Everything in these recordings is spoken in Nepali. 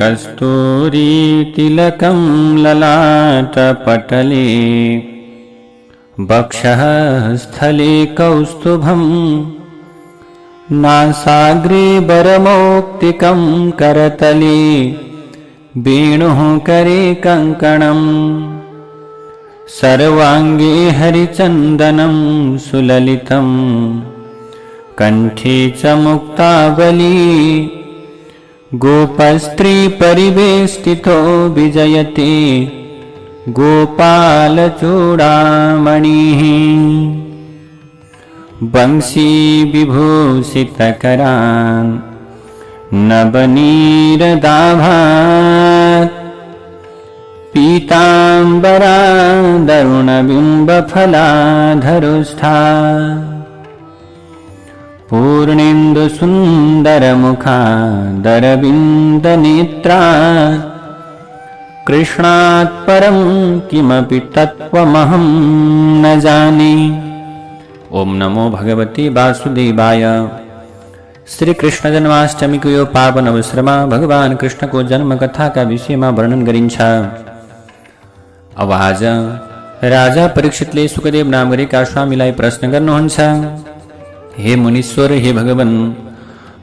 कस्तूरीतिलकं ललाटपटले वक्षः स्थले कौस्तुभं नासाग्रे वरमौक्तिकं करतले वेणुः करे कङ्कणम् सर्वाङ्गे हरिचन्दनं सुललितं कण्ठे च मुक्तावली गोपस्त्री परिवेष्टितो विजयते गोपालचूडामणिः वंशी विभूषितकरान् नवनीरदाभात् पीताम्बरादरुणबिम्बफलाधरुष्ठा पूर्णेन्दुसुन्दरमुखादरविन्दनेत्रा कृष्णात् परं किमपि तत्त्वमहं न जाने। ओम नमो भगवते वासुदेवाय। श्री कृष्ण जन्माष्टमी को यो पावन अवसरमा भगवान कृष्ण को जन्म कथा का विषय में वर्णन गरिन्छ। अब आज राजा परीक्षितले सुखदेव नाम गरेका स्वामीलाई प्रश्न गर्नुहुन्छ। हे मुनीश्वर, हे भगवान,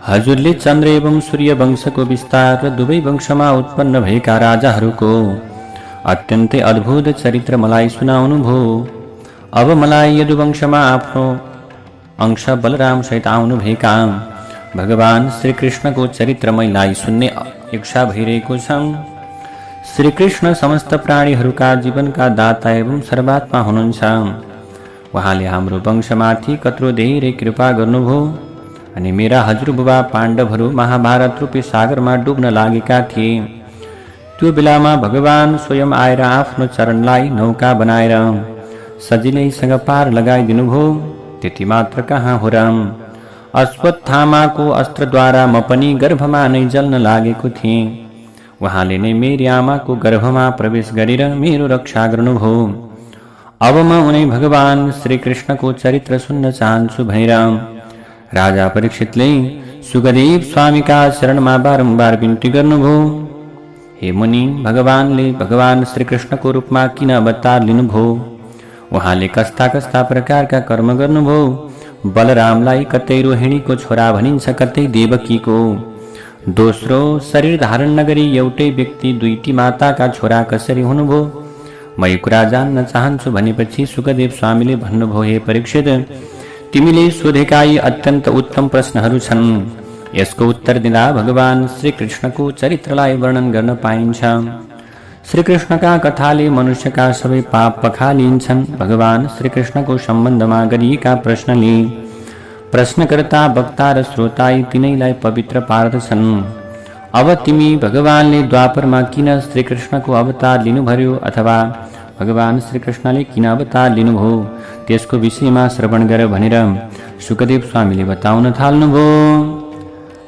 हजुरले चन्द्र एवं सूर्य वंशको विस्तार र दुवै वंशमा उत्पन्न भएका राजाहरूको अत्यन्तै अद्भुत चरित्र मलाई सुनाउनुभयो। अब मलाई यदुवंशमा आफ्नो अंश बलराम सहित आउनुभएका भगवान श्री कृष्णको चरित्र मलाई सुन्ने इच्छा भइरहेको छ। श्री कृष्ण समस्त प्राणीहरूका जीवनका दाता एवं सर्वात्मा हुनुहुन्छ। उहाँले हाम्रो वंशमाथि कत्रो धेरै कृपा गर्नुभयो अनि मेरा हजुरबुबा पाण्डवहरू महाभारत रूपी सागरमा डुब्न लागेका थिए। त्यो बेलामा भगवान स्वयं आएर आफ्नो चरणलाई नौका बनाएर सजिलैसँग पार लगाइदिनुभयो। त्यति मात्र कहाँ हो र, अश्वत्थामाको अस्त्रद्वारा म पनि गर्भमा नै जल्न लागेको थिएँ। उहाँले नै मेरी आमाको गर्भमा प्रवेश गरेर मेरो रक्षा गर्नुभयो। अब म उनै भगवान श्री कृष्णको चरित्र सुन्न चाहन्छु भनेर राजा परीक्षितले सुखदेव स्वामीका शरणमा बारम्बार बिन्ती गर्नुभयो। हे मुनि, भगवानले भगवान श्री कृष्णको रूपमा किन अवतार लिनुभयो? उहाँले कस्ता कस्ता प्रकारका कर्म गर्नुभयो? बलरामलाई कतै रोहिणीको छोरा भनिन्छ, कतै देवकीको। दोस्रो, शरीर धारण नगरी एउटै व्यक्ति दुईटी माताका छोरा कसरी हुनुभयो? म यो कुरा जान्न चाहन्छु भनेपछि सुखदेव स्वामीले भन्नुभयो, हे परीक्षित, तिमीले सोधेका यी अत्यन्त उत्तम प्रश्नहरू छन्। यसको उत्तर दिँदा भगवान श्री कृष्णको चरित्रलाई वर्णन गर्न पाइन्छ। श्री कृष्णका कथाले मनुष्यका सबै पाप पखालिन्छन्। भगवान श्री कृष्णको सम्बन्धमा गरिएका प्रश्नले प्रश्नकर्ता, वक्ता र श्रोता यी तिनैलाई पवित्र पार्दछन्। अब तिमी भगवानले द्वापरमा किन श्री कृष्णको अवतार लिनुभयो अथवा भगवान श्री कृष्णले किन अवतार लिनुभयो त्यसको विषयमा श्रवण गर भनेर सुखदेव स्वामीले बताउन थाल्नुभयो।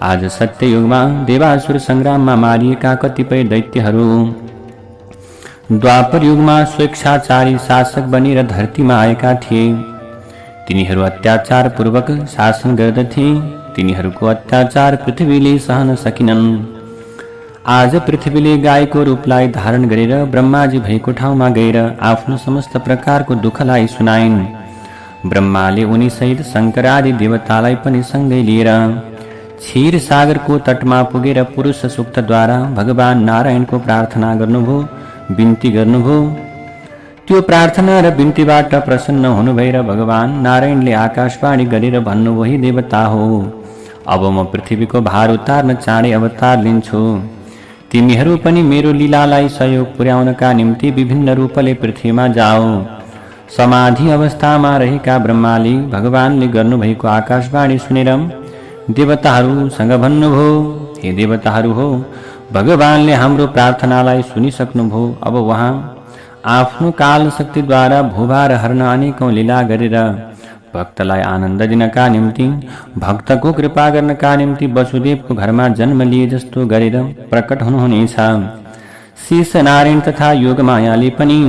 आज सत्ययुगमा देवासुर संग्राममा मारिएका कतिपय दैत्यहरू द्वापर युगमा स्वेच्छाचारी शासक बनेर धरतीमा आएका थिए। तिनीहरू अत्याचार पूर्वक शासन गर्दथे। तिनीहरूको अत्याचार पृथ्वीले सहन सकिनन्। आज पृथ्वीले गाईको रूपलाई धारण गरेर ब्रह्माजी भएको ठाउँमा गएर आफ्नो समस्त प्रकारको दुःखलाई सुनाइन्। ब्रह्माले उनी सहित शंकर आदि देवतालाई पनि सँगै लिएर क्षीर सागरको तटमा पुगेर पुरुष सूक्तद्वारा भगवान नारायणको प्रार्थना गर्नुभयो, बिन्ती गर्नुभयो। त्यो प्रार्थना र बिन्तीबाट प्रसन्न हुनुभएर भगवान नारायणले आकाशवाणी गरेर भन्नुभयो, हे देवता हो, अब म पृथ्वीको भार उतार्न चाँडै अवतार लिन्छु। तिमीहरू पनि मेरो लीलालाई सहयोग पुर्याउनका निम्ति विभिन्न रूपले पृथ्वीमा जाओ। समाधि अवस्थामा रहेका ब्रह्माले भगवानले गर्नुभएको आकाशवाणी सुनेर देवताहरूसँग भन्नुभयो, हे देवताहरू हो, भगवानले हाम्रो प्रार्थनालाई सुनिसक्नुभयो। अब उहाँ आफ्नो काल शक्तिद्वारा भूभार हर्न अनेकौं लीला गरेर भक्तलाई आनन्द दिनका निम्ति, भक्तको कृपा गर्नका निम्ति वसुदेवको घरमा जन्म लिए जस्तो गरेर प्रकट हुनुहुनेछ। शेष नारायण तथा योगमायाले पनि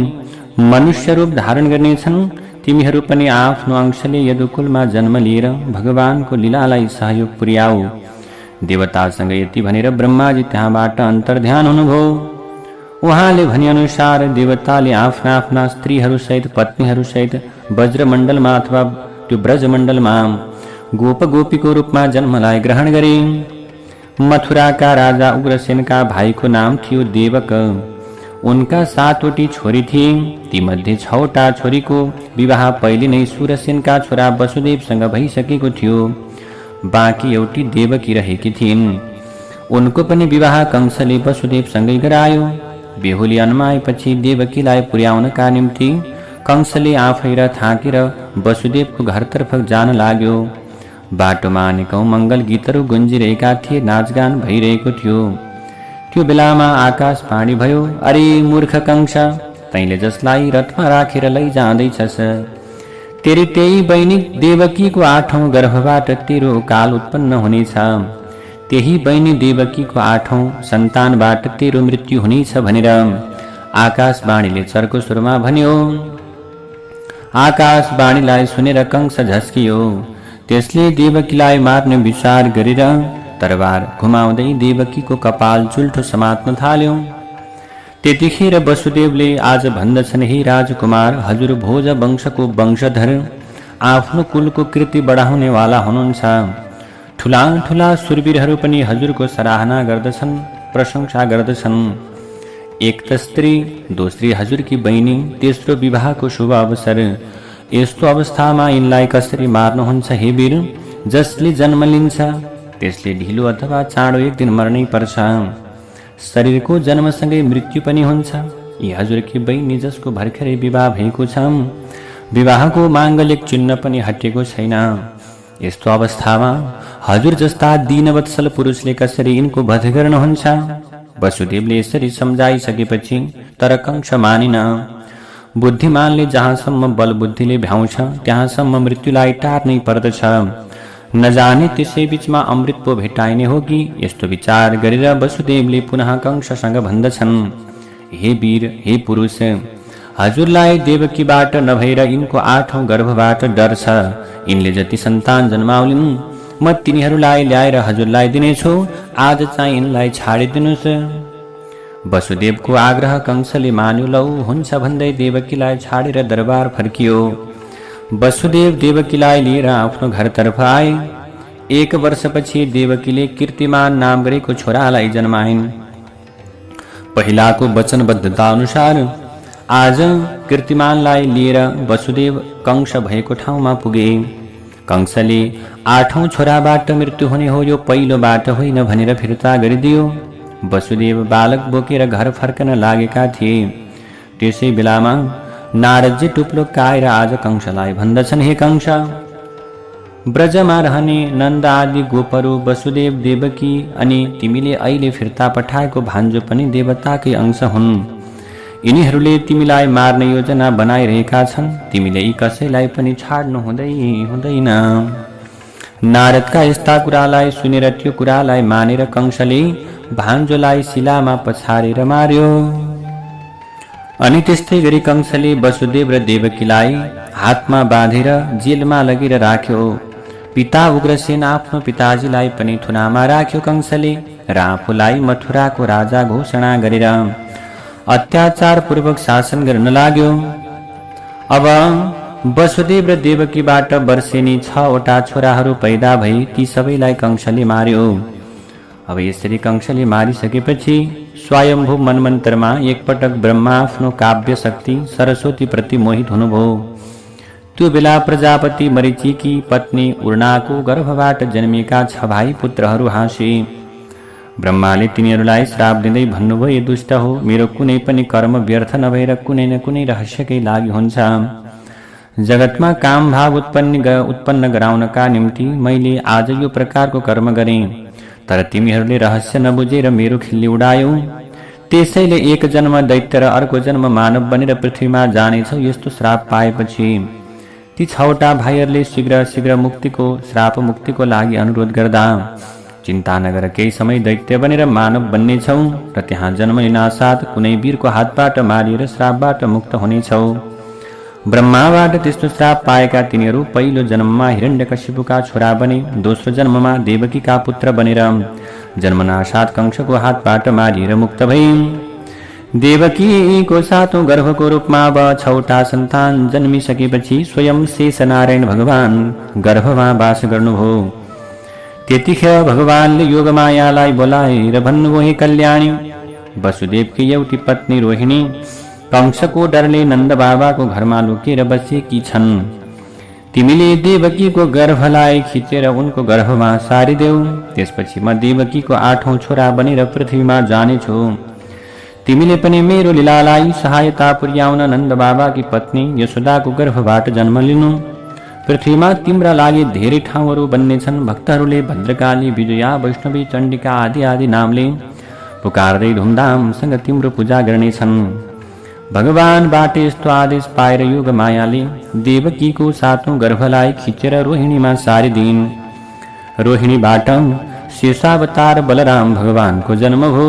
मनुष्य रूप धारण गर्नेछन्। तिमीहरू पनि आफ्नो अंशले यदुकुलमा जन्म लिएर भगवानको लीलालाई सहयोग पुर्याऊ। देवतासँग यति भनेर ब्रह्माजी त्यहाँबाट अन्तर्ध्यान हुनुभयो। उहाँले भनेअनुसार देवताले आफ्ना आफ्ना स्त्रीहरूसहित पत्नीहरूसहित वज्रमण्डलमा अथवा त्यो ब्रजमण्डलमा गोप गोपीको रूपमा जन्मलाई ग्रहण गरे। मथुराका राजा उग्रसेनका भाइको नाम थियो देवक। उनका 7वटी छोरी थिए। तीमध्ये 6वटा छोरीको विवाह पहिले नै सूरसेनका छोरा वसुदेवसँग भइसकेको थियो। बाँकी एउटी देवकी रहेकी थिइन्। उनको पनि विवाह कंसले वसुदेवसँगै गरायो। बेहुली अन्माएपछि देवकीलाई पुर्याउनका निम्ति कंसले आफै र थाकेर वसुदेवको घरतर्फ जान लाग्यो। बाटोमा अनेकौं मङ्गल गीतहरू गुन्जिरहेका थिए, नाचगान भइरहेको थियो। त्यो बेलामा आकाशवाणी भयो, अरे मूर्ख कंस, तैँले जसलाई रथमा राखेर लैजाँदैछस् तेरी त्यही बहिनी देवकीको 8औं गर्भबाट तेरो काल उत्पन्न हुनेछ। त्यही बहिनी देवकीको 8औं सन्तानबाट तेरो मृत्यु हुनेछ भनेर आकाशवाणीले चर्को स्वरमा भन्यो। आकाशवाणीलाई सुनेर कंस झस्कियो। त्यसले देवकीलाई मार्ने विचार गरेर तरबार घुमाउँदै देवकीको कपाल चुल्ठो समात्न थाल्यो। त्यतिखेर वसुदेवले आज भन्दछन्, हे राजकुमार, हजुर भोज वंशको वंशधर, आफ्नो कुलको कीर्ति बढाउने वाला हुनुहुन्छ। ठुला ठुला सुरवीरहरू पनि हजुरको सराहना गर्दछन्, प्रशंसा गर्दछन्। एक त स्त्री, दोस्री हजुरकी बहिनी, तेस्रो विवाहको शुभ अवसर। यस्तो अवस्थामा यिनलाई कसरी मार्नुहुन्छ हे वीर? जसले जन्म लिन्छ त्यसले ढिलो अथवा चाँडो एक दिन मर्नै पर्छ। शरीरको जन्मसँगै मृत्यु पनि हुन्छ। यी हजुरकी बहिनी जसको भर्खरै विवाह भएको छ, विवाहको माङ्गलिक चिन्ह पनि हटेको छैन। यस्तो अवस्थामा हजुर जस्ता दीनवत्सल पुरुषले कसरी यिनको वध गर्नुहुन्छ? वसुदेवले यसरी सम्झाइसकेपछि तर कंस मानिन। बुद्धिमानले जहाँसम्म बल बुद्धिले भ्याउँछ त्यहाँसम्म मृत्युलाई टार्नै पर्दछ। नजाने त्यसै बीचमा अमृत पो भेटाइने हो कि? यस्तो विचार गरेर वसुदेवले पुनः कंससँग भन्दछन्, हे वीर, हे पुरुष, हजुरलाई देवकीबाट नभएर यिनको 8औं गर्भबाट डर छ। यिनले जति सन्तान जन्माउलिन् म तिनीहरूलाई ल्याएर हजुरलाई दिनेछु। आज चाहिँ यिनलाई छाडिदिनुस्। वसुदेवको आग्रह कंसले मान्यो। लौ हुन्छ भन्दै देवकीलाई छाडेर दरबार फर्कियो। वसुदेव देवकीलाई लिएर आफ्नो घरतर्फ आए। 1 वर्षपछि देवकीले कीर्तिमान नाम गरेको छोरालाई जन्माइन्। पहिलाको वचनबद्धता अनुसार आज कीर्तिमानलाई लिएर वसुदेव कंस भएको ठाउँमा पुगे। कंसले 8औं छोराबाट मृत्यु हुने हो, यो पहिलो बाटो होइन भनेर फिर्ता गरिदियो। वसुदेव बालक बोकेर घर फर्कन लागेका थिए। त्यसै बेलामा नारदजी टुप्लो आएर आज कंसलाई भन्दछन्, हे कंस, ब्रजमा रहने नन्द आदि गोपहरू वसुदेव देवकी अनि तिमीले अहिले फिर्ता पठाएको भान्जो पनि देवताकै अंश हुन्। यिनीहरूले तिमीलाई मार्ने योजना बनाइरहेका छन्। तिमीले यी कसैलाई पनि छाड्नु हुँदैन। नारदका यस्ता कुरालाई सुनेर त्यो कुरालाई मानेर कंसले भान्जोलाई शिलामा पछारेर मार्यो। अनि त्यस्तै गरी कंसले वसुदेव र देवकीलाई हातमा बाँधेर जेलमा लगेर राख्यो। पिता उग्रसेन आफ्नो पिताजीलाई पनि थुनामा राख्यो कंसले र आफूलाई मथुराको राजा घोषणा गरेर अत्याचार पूर्वक शासन गर्न लाग्यो। अब वसुदेव र देवकीबाट वर्षेनी 6वटा छोराहरू पैदा भई ती सबैलाई कंसले मार्यो। अब यसरी कंसले मारिसकेपछि स्वयम्भू मन्वन्तरमा एकपटक ब्रह्मा आफ्नो काव्य शक्ति सरस्वती प्रति मोहित हुनुभयो। त्यो बेला प्रजापति मरीचिकी पत्नी उर्णाको गर्भबाट जन्मिएका 6 भाइ पुत्रहरू हाँसे। ब्रह्माले तिनीहरूलाई श्राप दिँदै भन्नुभयो, यो दुष्ट हो, मेरो कुनै पनि कर्म व्यर्थ नभएर कुनै न कुनै रहस्यकै लागि हुन्छ। जगतमा काम भाव उत्पन्न गराउनका निम्ति मैले आज यो प्रकारको कर्म गरेँ, तर तिमीहरूले रहस्य नबुझेर मेरो खिल्ली उडायौ। त्यसैले एक जन्म दैत्य र अर्को जन्म मानव बनेर पृथ्वीमा जानेछौ। यस्तो श्राप पाएपछि ती 6वटा भाइहरूले शीघ्र श्राप मुक्तिको लागि अनुरोध गर्दा, चिन्ता नगर, केही समय दैत्य बनेर मानव बन्नेछौ र त्यहाँ जन्म लिनासाथ कुनै वीरको हातबाट मारिएर श्रापबाट मुक्त हुनेछौ। ब्रह्माबाट त्यस्तो श्राप पाएका तिनीहरू पहिलो जन्ममा हिरण्यकशिपुका छोरा बने, दोस्रो जन्ममा देवकीका पुत्र बनेर जन्मनासाथ कंसको हातबाट मारिएर मुक्त भए। देवकीको सातौं गर्भको रूपमा अब 6वटा सन्तान जन्मिसकेपछि स्वयं शेषनारायण भगवान गर्भमा वास गर्नुभयो। त्यतिखेर भगवानले योगमायालाई बोलाएर भन्नुभयो, हे कल्याणी, वसुदेवकी एउटी पत्नी रोहिणी कंसको डरले नन्द बाबाको घरमा लुकेर बसेकी छन्। तिमीले देवकीको गर्भलाई खिचेर उनको गर्भमा सारिदेऊ। त्यसपछि म देवकीको 8औं छोरा बनेर पृथ्वीमा जानेछु। तिमीले पनि मेरो लीलालाई सहायता पुर्याउन नन्द बाबाकी पत्नी यशोदाको गर्भबाट जन्म लिनु। पृथ्वीमा तिम्रा लागि धेरै ठाउँहरू बन्नेछन्। भक्तहरूले भद्रकाली, विजया, वैष्णवी, चण्डिका आदि आदि नामले पुकार्दै धुमधामसँग तिम्रो पूजा गर्नेछन्। भगवानबाट यस्तो आदेश पाएर योगमायाले देवकीको 7औं गर्भलाई खिचेर रोहिणीमा सारिदिन्। रोहिणीबाट शेषावतार बलराम भगवानको जन्म भयो।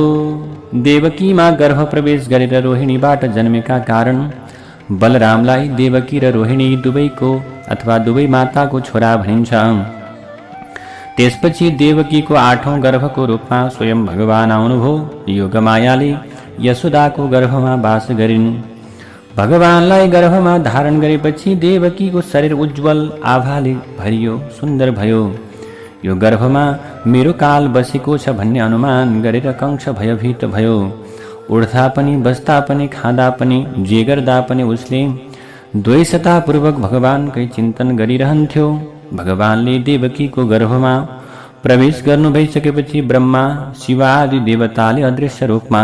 देवकीमा गर्भ प्रवेश गरेर रोहिणीबाट जन्मेका कारण बलरामलाई देवकी र रोहिणी दुवैको अथवा दुवै माताको छोरा भनिन्छ। त्यसपछि देवकीको 8औं गर्भको रूपमा स्वयं भगवान आउनुभयो। योगमायाले यशोदाको गर्भमा वास गरिन्। भगवानलाई गर्भमा धारण गरेपछि देवकीको शरीर उज्जवल आभाले भरियो, सुन्दर भयो। यो गर्भमा मेरो काल बसेको छ भन्ने अनुमान गरेर कंस भयभीत भयो। उड्दा पनि, बस्दा पनि, खाँदा पनि, जे गर्दा पनि उसले द्वैषतापूर्वक भगवानकै चिन्तन गरिरहन्थ्यो। भगवानले देवकीको गर्भमा प्रवेश गर्नु भइसकेपछि ब्रह्मा, शिव आदि देवताले अदृश्य रूपमा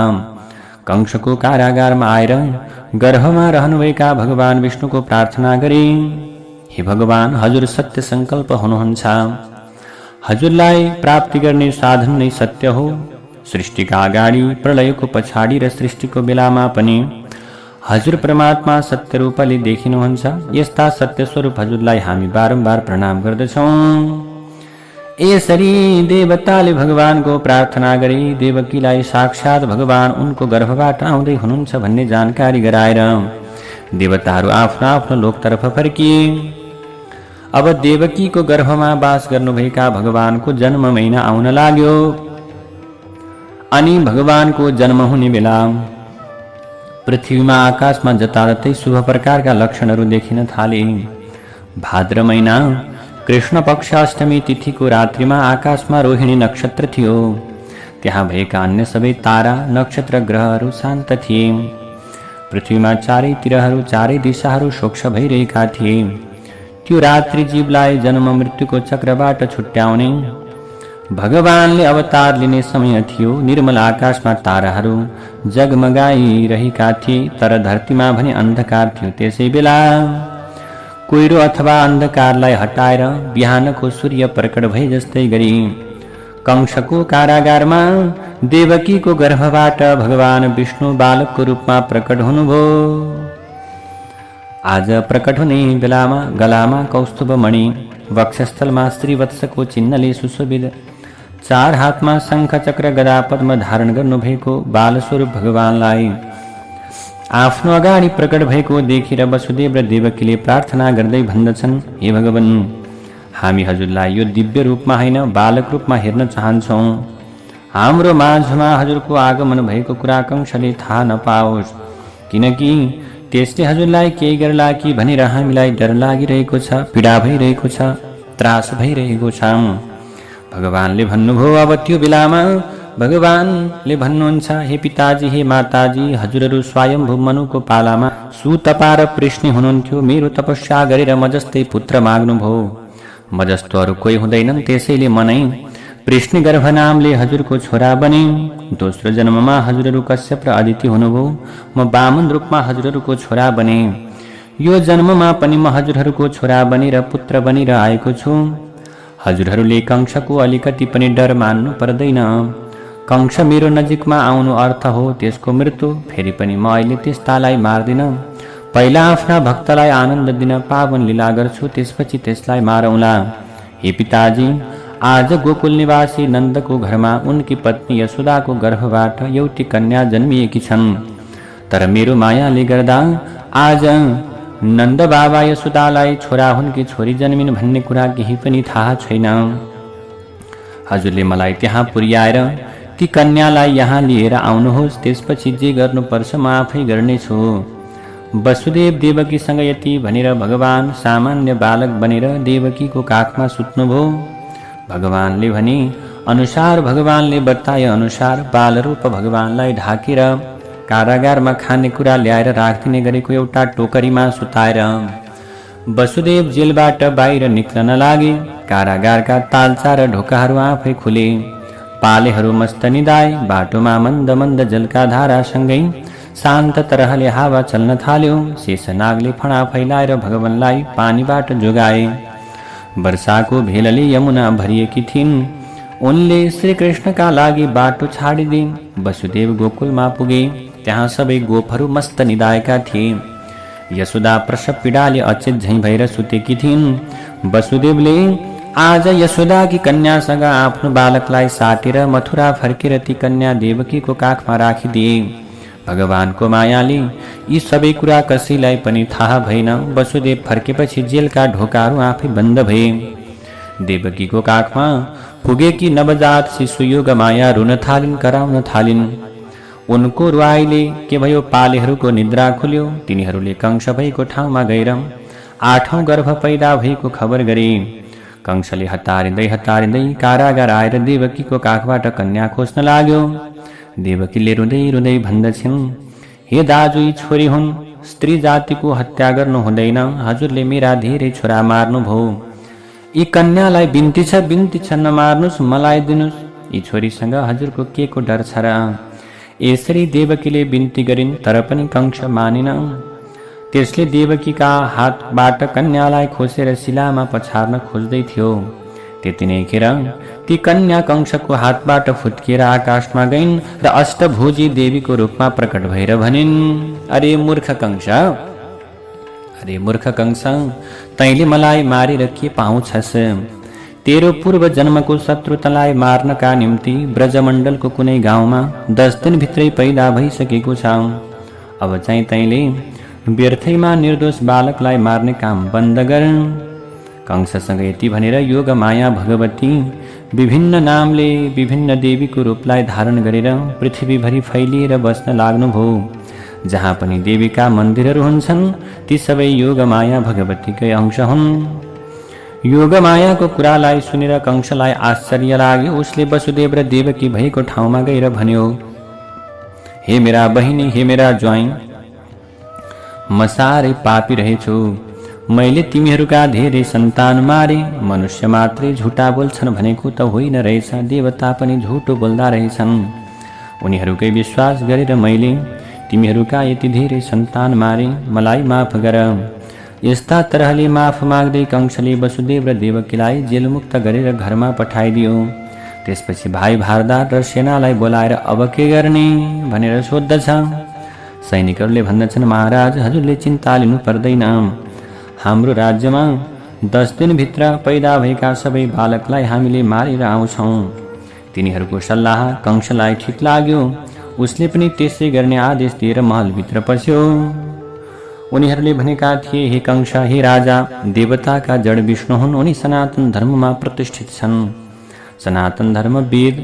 कंसको कारागारमा आएर गर्भमा रहनुभएका भगवान विष्णुको प्रार्थना गरे। हे भगवान, हजुर सत्य संकल्प हुनुहुन्छ। हजुरलाई प्राप्ति गर्ने साधन नै सत्य हो। सृष्टिका अगाडि, प्रलयको पछाडि र सृष्टिको बेलामा पनि हजुर परमात्मा सत्य रूपले देखिनुहुन्छ। यस्ता सत्य स्वरूप हजुरलाई हामी बारम्बार प्रणाम गर्दछौँ। यसरी देवताले भगवानको प्रार्थना गरी देवकीलाई साक्षात भगवान उनको गर्भबाट आउँदै हुनुहुन्छ भन्ने जानकारी गराएर देवताहरू आफ्नो आफ्नो लोकतर्फ फर्किए। अब देवकीको गर्भमा वास गर्नुभएका भगवानको जन्म महिना आउन लाग्यो। अनि भगवानको जन्म हुने बेला पृथ्वीमा, आकाशमा जताततै शुभ प्रकारका लक्षणहरू देखिन थाले। भाद्र महिना कृष्ण पक्ष अष्टमी तिथिको रात्रिमा आकाशमा रोहिणी नक्षत्र थियो। त्यहाँ भएका अन्य सबै तारा, नक्षत्र, ग्रहहरू शान्त थिए। पृथ्वीमा चारै दिशाहरू स्वच्छ भइरहेका थिए। त्यो रात्रि जीवलाई जन्म मृत्युको चक्रबाट छुट्याउने भगवानले अवतार लिने समय थियो। निर्मल आकाशमा ताराहरू जगमगाइरहेका थिए, तर धरतीमा भने अन्धकार थियो। त्यसै बेला कोइरो अथवा अन्धकारलाई हटाएर बिहानको सूर्य प्रकट भए जस्तै गरी कंसको कारागारमा देवकीको गर्भबाट भगवान विष्णु बालकको रूपमा प्रकट हुनुभयो। आज प्रकट हुने बेलामा गलामा कौस्तुभ मणि, वक्षस्थलमा श्रीवत्सको चिन्हले सुशोभित, 4 हातमा शंख, चक्र, गदा, पद्म धारण गर्नुभएको बालस्वरूप भगवानलाई आफ्नो अगाडि प्रकट भएको देखेर वसुदेव र देवकीले प्रार्थना गर्दै भन्दछन्, हे भगवान, हामी हजुरलाई यो दिव्य रूपमा होइन बालक रूपमा हेर्न चाहन्छौँ। हाम्रो माझमा हजुरको आगमन भएको कुरा कंसले थाहा नपाओस्, किनकि त्यसले हजुरलाई केही गर्ला कि भनेर हामीलाई डर लागिरहेको छ, पीडा भइरहेको छ, त्रास भइरहेको छ। भगवानले भन्नुभयो। अब त्यो बेलामा भगवानले भन्नुहुन्छ, हे पिताजी, हे माताजी, हजुरहरू स्वयम्भू मनुको पालामा सुतपा र पृष्णी हुनुहुन्थ्यो। मेरो तपस्या गरेर म जस्तै पुत्र माग्नुभयो। म जस्तो अरू कोही हुँदैनन्, त्यसैले म नै पृष्णी गर्भ नामले हजुरको छोरा बने। दोस्रो जन्ममा हजुरहरू कश्यप र अदिति हुनुभयो। म वामन रूपमा हजुरहरूको छोरा बने। यो जन्ममा पनि म हजुरहरूको छोरा बनेर पुत्र बनेर आएको छु। हजुरहरूले कंसको अलिकति पनि डर मान्नु पर्दैन। कंस मेरो नजिकमा आउनु अर्थ हो त्यसको मृत्यु। फेरि पनि म अहिले त्यस्तालाई मार्दिन। पहिला आफ्ना भक्तलाई आनन्द दिन पावन लीला गर्छु, त्यसपछि त्यसलाई मारौँला। हे पिताजी, आज गोकुल निवासी नन्दको घरमा उनकी पत्नी यशोदाको गर्भबाट एउटी कन्या जन्मिएकी छन्। तर मेरो मायाले गर्दा आज नन्द बाबा यशोदालाई छोरा हुन् कि छोरी जन्मिन् भन्ने कुरा केही पनि थाहा छैन। हजुरले मलाई त्यहाँ पुर्याएर ती कन्यालाई यहाँ लिएर आउनुहोस्, त्यसपछि जे गर्नुपर्छ म आफै गर्नेछु। वसुदेव देवकीसँग यति भनेर भगवान सामान्य बालक बनेर देवकीको काखमा सुत्नुभयो। भगवानले भने अनुसार भगवानले बताए अनुसार बालरूप भगवानलाई ढाकेर कारागारमा खानेकुरा ल्याएर राखिदिने गरेको एउटा टोकरीमा सुताएर वसुदेव जेलबाट बाहिर निक्लन लागे। कारागारका तालचा र ढोकाहरू आफै खुले। पालेहरू मस्त निदाए। बाटोमा मन्द मन्द जलका धारासँगै शान्त तरहले हावा चल्न थाल्यो। शेषनागले फणा फैलाएर भगवानलाई पानीबाट जोगाए। वर्षाको भेलले यमुना भरिएकी थिइन्। उनले श्रीकृष्णका लागि बाटो छाडिदिन्। वसुदेव गोकुलमा पुगे। त्यहाँ सबै गोपहरू मस्त निदाएका थिए। यशोदा प्रसव पीडाले अचेत झैं भएर सुतेकी थिइन्। वसुदेवले आज यशोदाकी कन्यासँग आफ्नो बालकलाई साटेर मथुरा फर्केर ती कन्या देवकीको काखमा राखिदिए। भगवानको मायाले यी सबै कुरा कसैलाई पनि थाहा भएन। वसुदेव फर्केपछि जेलका ढोकाहरू आफै बन्द भए। देवकीको काखमा पुगेकी नवजात शिशु योगमाया रुन थालिन्, कराउन थालिन्। उनको रुवाईले के भयो, पालेहरूको निद्रा खुल्यो। तिनीहरूले कंस भएको ठाउँमा गएर 8औं गर्भ पैदा भएको खबर गरे। कंसले हतारिँदै हतारिँदै कारागार आएर देवकीको काखबाट कन्या खोज्न लाग्यो। देवकीले रुँदै रुँदै भन्दछिन्, हे दाजु, यी छोरी हुन्, स्त्री जातिको हत्या गर्नु हुँदैन। हजुरले मेरा धेरै छोरा मार्नुभयो। यी कन्यालाई बिन्ती छ नमार्नुहोस्, मलाई दिनुहोस्। यी छोरीसँग हजुरको के को डर छ र? यसरी देवकीले बिन्ती गरिन्, तर पनि कंस मानेन। त्यसले देवकीका हातबाट कन्यालाई खोसेर शिलामा पछार्न खोज्दै थियो। त्यति नै खेर ती कन्या कंसको हातबाट फुत्किएर आकाशमा गइन् र अष्टभुजी देवीको रूपमा प्रकट भएर भनिन्, अरे मूर्ख कंस, अरे मूर्ख कंस, तैँले मलाई मारेर के पाउँछस्? तेरो पूर्व जन्मको शत्रु तँलाई मार्नका निम्ति ब्रजमण्डलको कुनै गाउँमा 10 दिनभित्रै पैदा भइसकेको छ। अब चाहिँ तैँले व्यर्थैमा निर्दोष बालकलाई मार्ने काम बन्द गर। कंससँग यति भनेर योग माया भगवती विभिन्न नामले विभिन्न देवीको रूपलाई धारण गरेर पृथ्वीभरि फैलिएर बस्न लाग्नुभयो। जहाँ पनि देवीका मन्दिरहरू हुन्छन् ती सबै योग माया भगवतीकै अंश हुन्। योग मायाको कुरालाई सुनेर कंसलाई आश्चर्य लाग्यो। उसले वसुदेव र देवकी भएको ठाउँमा गएर भन्यो, हे मेरा बहिनी, हे मेरा ज्वाइँ, म साह्रै पापी रहेछु। मैले तिमीहरूका धेरै सन्तान मारे। मनुष्य मात्रै झुटा बोल्छन् भनेको त होइन रहेछ, देवता पनि झुटो बोल्दा रहेछन्। उनीहरूकै विश्वास गरेर मैले तिमीहरूका यति धेरै सन्तान मारे, मलाई माफ गर। यस्ता तरहले माफ माग्दै कंसले वसुदेव र देवकीलाई जेलमुक्त गरेर घरमा पठाइदियो। त्यसपछि भाइ भारदार र सेनालाई बोलाएर अब के गर्ने भनेर सोद्धछ। सैनिकहरूले भन्दछन्, महाराज, हजुरले चिन्ता लिनु पर्दैन। हाम्रो राज्यमा 10 दिनभित्र पैदा भएका सबै बालकलाई हामीले मारेर आउँछौँ। तिनीहरूको सल्लाह कंसलाई ठिक लाग्यो। उसले पनि त्यसै गर्ने आदेश दिएर महलभित्र पस्यो। उनीहरूले भनेका थिए, हे कंस, हे राजा, देवताका जड विष्णु हुन्। उनी सनातन धर्ममा प्रतिष्ठित छन्। सनातन धर्म वेद,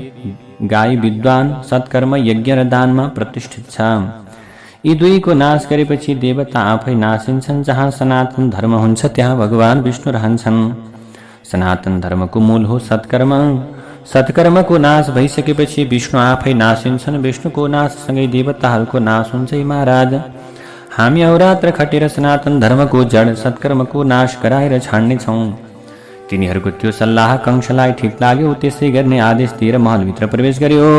गाई, विद्वान, सत्कर्म, यज्ञ र दानमा प्रतिष्ठित छ। यी दुईको नाश गरेपछि देवता आफै नासिन्छन्। जहाँ सनातन धर्म हुन्छ त्यहाँ भगवान विष्णु रहन्छन्। सनातन धर्मको मूल हो सत्कर्म। सत्कर्मको नाश भइसकेपछि विष्णु आफै नासिन्छन्। विष्णुको नाशसँगै देवताहरूको नाश हुन्छ। महाराज, हामी अहोरात्र खटेर सनातन धर्मको जड सत्कर्मको नाश गराएर छाड्नेछौँ। तिनीहरूको त्यो सल्लाह कंसलाई ठिक लाग्यो। त्यसै गर्ने आदेश दिएर महलभित्र प्रवेश गर्यो।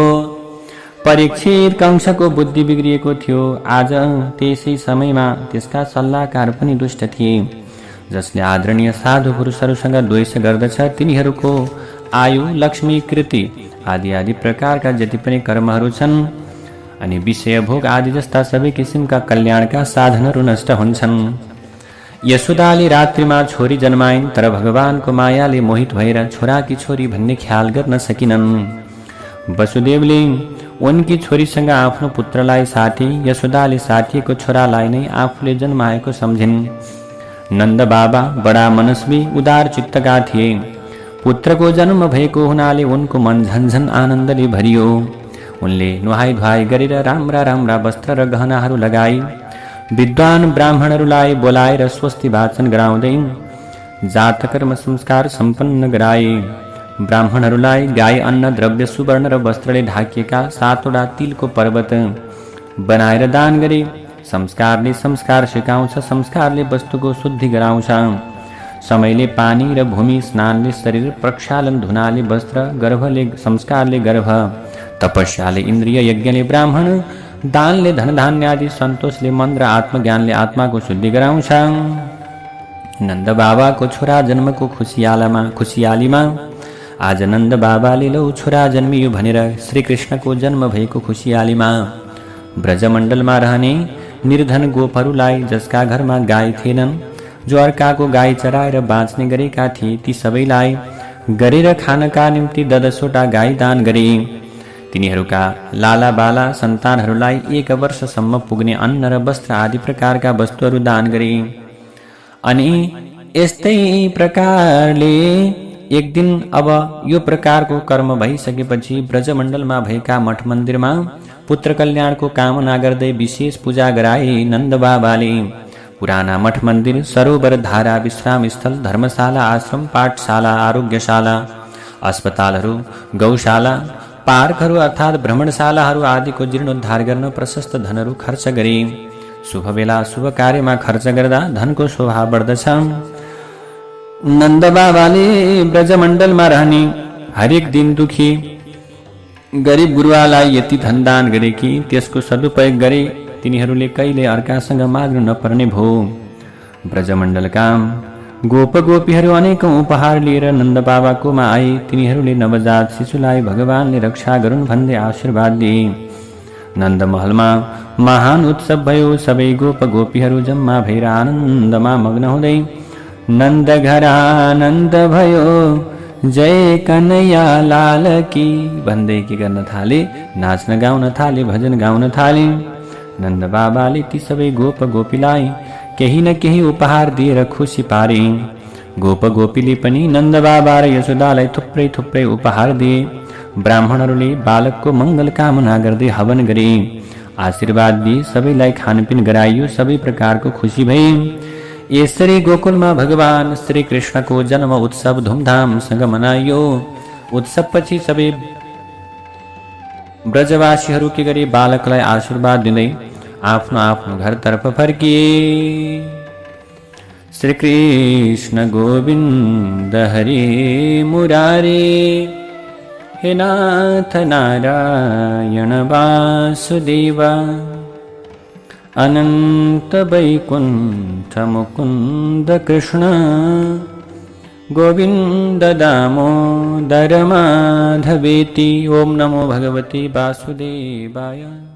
परीक्षित कंसको बुद्धि बिग्रिएको थियो। आज त्यसै समयमा त्यसका सल्लाहकार पनि दुष्ट थिए। जसले आदरणीय साधु पुरुषहरूसँग द्वेष गर्दछ तिनीहरूको आयु, लक्ष्मी, कृति आदि आदि प्रकारका जति पनि कर्महरू छन् अनि विषय भोग आदि जस्ता सबै किसिमका कल्याणका साधनहरू नष्ट हुन्छन्। यशोदाले रात्रिमा छोरी जन्माइन्, तर भगवानको मायाले मोहित भएर छोराकी छोरी भन्ने ख्याल गर्न सकिनन्। वसुदेवले उनकी छोरीसँग आफ्नो पुत्रलाई साथी, यशोदाले साथीको छोरालाई नै आफूले जन्माएको सम्झिन्। नन्द बाबा बडा मनस्वी उदार चित्तका थिए। पुत्रको जन्म भएको हुनाले उनको मन झन्झन आनन्दले भरियो। उनले नुहाई धुवाई गरेर राम्रा राम्रा वस्त्र र गहनाहरू लगाई विद्वान ब्राह्मणहरूलाई बोलाएर स्वस्ति वाचन गराउँदै जातकर्म संस्कार सम्पन्न गराए। ब्राह्मणहरूलाई गाई अन्न द्रव्य सुवर्ण र वस्त्रले ढाकिएका 7वटा तिलको पर्वत बनाएर दान गरे। संस्कारले संस्कार सिकाउँछ, संस्कारले वस्तुको शुद्धि गराउँछ। समयले पानी र भूमि, स्नानले शरीर प्रक्षालन, धुनाले वस्त्र, गर्भले संस्कारले गर्भ, तपस्याले इन्द्रिय, यज्ञले ब्राह्मण, दानले धनधान्य आदि, सन्तोषले मन र आत्मज्ञानले आत्माको शुद्धि गराउँछ। नन्द बाबाको छोरा जन्मको खुसियालीमा आज नन्द बाबाले लौ छोरा जन्मियो भनेर श्रीकृष्णको जन्म भएको खुसियालीमा ब्रजमण्डलमा रहने निर्धन गोपहरूलाई, जसका घरमा गाई थिएनन्, जो अर्काको गाई चराएर बाँच्ने गरेका थिए, ती सबैलाई गरेर खानका निम्ति 10वटा गाई दान गरे। तिनीहरूका लाला बाला सन्तानहरूलाई 1 वर्षसम्म पुग्ने अन्न र वस्त्र आदि प्रकारका वस्तुहरू दान गरे। अनि यस्तै प्रकारले एक दिन अब यो प्रकारको कर्म भइसकेपछि ब्रजमण्डलमा भएका मठ मन्दिरमा पुत्र कल्याणको कामना गर्दै विशेष पूजा गराए। नन्द बाबाले पुराना मठ मन्दिर, सरोवर, धारा, विश्राम स्थल, धर्मशाला, आश्रम, पाठशाला, आरोग्यशाला, अस्पतालहरू, गौशाला, पार्कहरू अर्थात् भ्रमणशालाहरू आदिको जीर्णोद्धार गर्न प्रशस्त धनहरू खर्च गरे। शुभ बेला शुभ कार्यमा खर्च गर्दा धनको शोभा बढ्दछ। नन्द बाबाले ब्रजमण्डलमा रहने हरेक दिन दुखी गरिब गुरुवालाई यति धन दान गरे कि त्यसको सदुपयोग गरे तिनीहरूले कहिले अर्कासँग माग्नु नपर्ने भयो। ब्रजमण्डलका गोप गोपीहरू अनेकौं उपहार लिएर नन्द बाबाकोमा आए। तिनीहरूले नवजात शिशुलाई भगवानले रक्षा गरून् भन्दै आशीर्वाद दिए। नन्द महलमा महान उत्सव भयो। सबै गोप गोपीहरू जम्मा भएर आनन्दमा मग्न हुँदै नन्द घर आनन्द भयो, जय कन्हैया लाल की भन्दै के गर्न थाले, नाच्न गाउन थाले, भजन गाउन थाले। नन्द बाबाले ती सबै गोप गोपीलाई केही न केही उपहार दिएर खुसी पारे। गोप गोपीले पनि नन्द बाबा र यशोदालाई थुप्रै थुप्रै उपहार दिए। ब्राह्मणहरूले बालकको मङ्गल कामना गर्दै हवन गरे, आशीर्वाद दिए, सबैलाई खानपिन गराइयो, सबै प्रकारको खुसी भए। यसरी गोकुलमा भगवान श्री कृष्णको जन्म उत्सव धुमधामसँग मनाइयो। उत्सवपछि सबै ब्रजवासीहरू के गरे, बालकलाई आशीर्वाद दिँदै आफ्नो आफ्नो घरतर्फ फर्किए। श्री कृष्ण गोविन्द हरे मुरारे, हे नाथ नारायण वासुदेव, अनंत वैकुंठ मुकुंद कृष्ण, गोविंद दामोदर माधवेति। ओम नमो भगवते वासुदेवाय।